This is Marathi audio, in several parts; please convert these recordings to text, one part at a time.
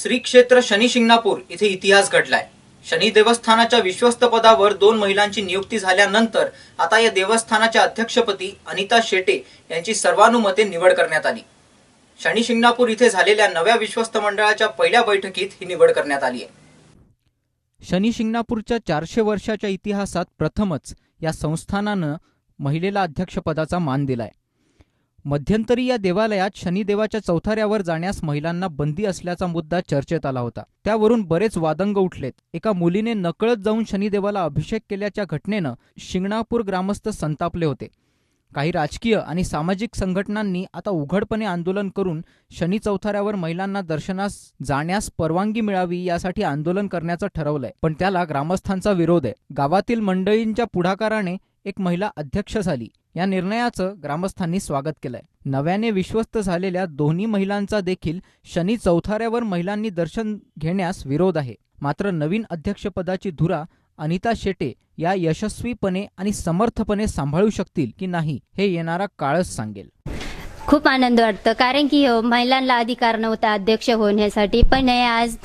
श्री क्षेत्र शनी शिंगणापूर इथे इतिहास घडलाय। शनी देवस्थानाच्या विश्वस्त पदावर 2 महिलांची नियुक्ती झाल्यानंतर आता या देवस्थानाच्या अध्यक्षपदी अनिता शेटे यांची सर्वानुमते निवड करण्यात आली। शनी शिंगणापूर इथे झालेल्या नव्या विश्वस्त मंडळाच्या पहिल्या बैठकीत ही निवड करण्यात आली आहे। शनी शिंगणापूरच्या 400 वर्षाच्या इतिहासात प्रथमच या संस्थानानं महिलेला अध्यक्षपदाचा मान दिलाय। मध्यंतरी या देवालयात शनिदेवाच्या चौथऱ्यावर जाण्यास महिलांना बंदी असल्याचा मुद्दा चर्चेत आला होता। त्यावरून बरेच वादंग उठलेत। एका मुलीने नकळत जाऊन शनिदेवाला अभिषेक केल्याच्या घटनेनं शिंगणापूर ग्रामस्थ संतापले होते। काही राजकीय आणि सामाजिक संघटनांनी आता उघडपणे आंदोलन करून शनी चौथऱ्यावर महिलांना दर्शनास जाण्यास परवानगी मिळावी यासाठी आंदोलन करण्याचं ठरवलंय, पण त्याला ग्रामस्थांचा विरोध आहे। गावातील मंडळींच्या पुढाकाराने एक महिला अध्यक्ष झाली। या निर्णयाचं ग्रामस्थांनी स्वागत केलंय। नव्याने विश्वस्त झालेल्या दोन्ही महिलांचा देखील शनी चौथऱ्यावर महिलांनी दर्शन घेण्यास विरोध आहे। मात्र नवीन अध्यक्षपदाची धुरा अनिता शेटे या यशस्वीपणे आणि समर्थपणे सांभाळू शकतील की नाही हे येणारा काळच सांगेल। खूप आनंद वाटतो, कारण की महिलांना अधिकार नव्हता अध्यक्ष होण्यासाठी, पण आज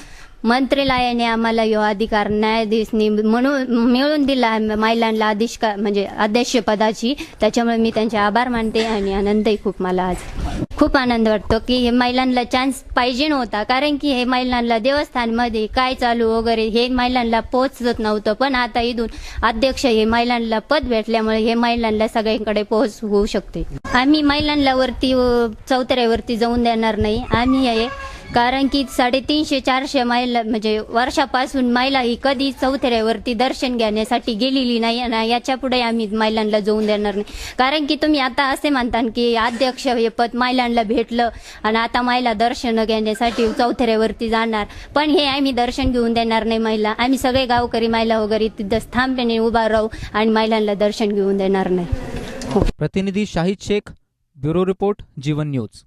मंत्रालयाने आम्हाला यो अधिकार न्यायाधीशनी म्हणून मिळून दिला महिलांना म्हणजे अध्यक्षपदाची। त्याच्यामुळे मी त्यांचे आभार मानते आणि आनंदही खूप मला आज खूप आनंद वाटतो की हे महिलांना चान्स पाहिजे नव्हता, कारण की हे महिलांना देवस्थानमध्ये काय चालू वगैरे हे महिलांना पोहोचत नव्हतं, पण आता इथून अध्यक्ष हे महिलांना पद भेटल्यामुळे हे महिलांना सगळ्यांकडे पोहोच होऊ शकते। आम्ही महिलांना वरती चौथऱ्यावरती जाऊन देणार नाही आम्ही हे, कारण की 350-400 महिला म्हणजे वर्षापासून महिला ही कधी चौथऱ्यावरती दर्शन घेण्यासाठी गेलेली नाही आणि याच्या पुढे आम्ही महिलांना जाऊन देणार नाही। कारण की तुम्ही आता असे म्हणता की अध्यक्ष हे पद महिलांना भेटलं आणि आता महिला दर्शन घेण्यासाठी चौथऱ्यावरती जाणार, पण हे आम्ही दर्शन घेऊन देणार नाही महिला। आम्ही सगळे गावकरी महिला वगैरे तिथं ठामपणे उभा राहू आणि महिलांना दर्शन घेऊन देणार नाही। प्रतिनिधी शाहिद शेख, ब्युरो रिपोर्ट, जीवन न्यूज।